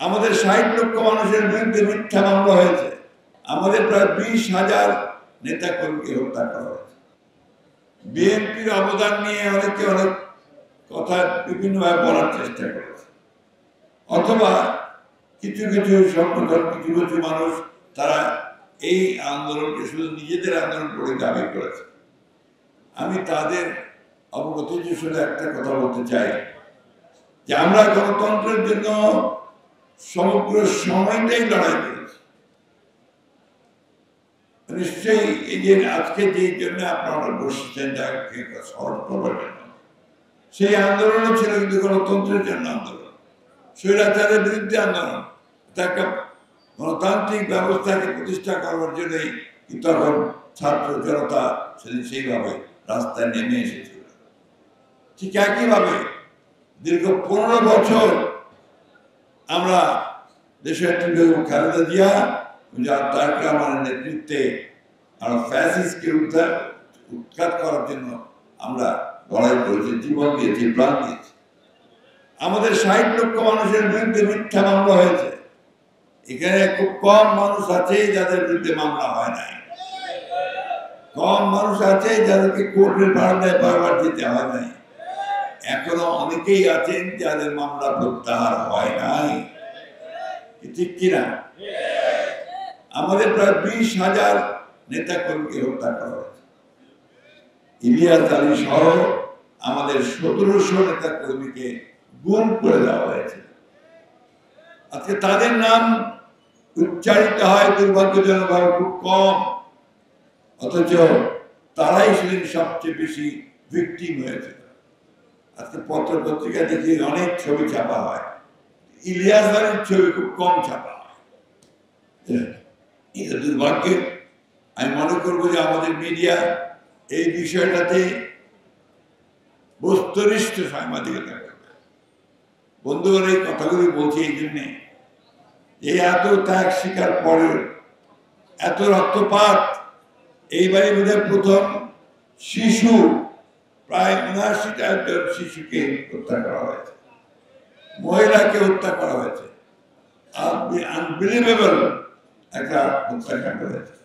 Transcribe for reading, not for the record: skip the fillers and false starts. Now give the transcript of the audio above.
আমাদের ৬০ লক্ষ মানুষের বিরুদ্ধে মিথ্যা মামলা হয়েছে। আমাদের প্রায় ২০,০০০ নেতা কর্মীকে হত্যা করা হয়েছে। বিএনপির অবদান নিয়ে অনেকে অনেক কথা বিভিন্নভাবে বলার চেষ্টা করেছে, অথবা কিছু কিছু সংগঠন, কিছু কিছু মানুষ তারা এই আন্দোলনকে শুধু নিজেদের আন্দোলন করে দাবি করেছে। আমি তাদের অবগতির জন্য একটা কথা বলতে চাই যে আমরা গণতন্ত্রের জন্য সমগ্র সময়টাই লড়াই করেছি। নিশ্চয়ই এই যে আজকে যেই জন্য আপনারা বসেছেন যাকে স্মরণ করবার জন্য, সেই আন্দোলন ছিল কিন্তু গণতন্ত্রের জন্য আন্দোলন, স্বৈরাচারের বিরুদ্ধে আন্দোলন, একটা গণতান্ত্রিক ব্যবস্থাকে প্রতিষ্ঠা করবার জন্যই কিন্তু তখন ছাত্র জনতা সেদিন সেইভাবে রাস্তায় নেমে এসেছিল। ঠিক একইভাবে দীর্ঘ ১৫ বছর আমরা দেশের খালেদা জিয়া তারেক রহমানের নেতৃত্বে আমরা ফ্যাসিস্টকে উৎখাত করার জন্য আমরা লড়াই করেছি, জীবন দিয়েছি, প্রাণ দিয়েছি। আমাদের ৬০ লক্ষ মানুষের বিরুদ্ধে মিথ্যা মামলা হয়েছে। এখানে খুব কম মানুষ আছে যাদের বিরুদ্ধে মামলা হয় নাই, কম মানুষ আছে যাদেরকে কোর্টের বারান্দায় বারবার যেতে হয় নাই। এখনো অনেকেই আছেন যাদের মামলা প্রত্যাহার হয় নাই, ঠিক কিনা? আমাদের প্রায় ২০,০০০ নেতা কর্মীকে হত্যা করা হয়েছে। ইলিয়াস আলী সহ আমাদের ১৭০০ নেতা কর্মীকে গুম করে দেওয়া হয়েছে। আজকে তাদের নাম উচ্চারিত হয় দুর্ভাগ্যজনকভাবে খুব কম, অথচ তারাই সেদিন সবচেয়ে বেশি ভিকটিম হয়েছে। আজকে পত্র পত্রিকা দেখি অনেক ছবি ছাপা হয়, ইলিয়াস আলীর ছবি খুব কম ছাপা হয়। এটা দুর্ভাগ্যের। আমি মনে করবো যে আমাদের মিডিয়া এই বিষয়টাতে বস্তুনিষ্ঠ সাংবাদিকতা করবে। বন্ধুগণ, এই কথাগুলি বলছি এই জন্যে যে এত ত্যাগ শিকার পরে এত রক্তপাত, এইবারই বোধহয় প্রথম শিশু, প্রায় ৭৯টা শিশুকে হত্যা করা হয়েছে, মহিলাকে হত্যা করা হয়েছে। আনবিলিভেবল একটা হত্যাকাণ্ড হয়েছে।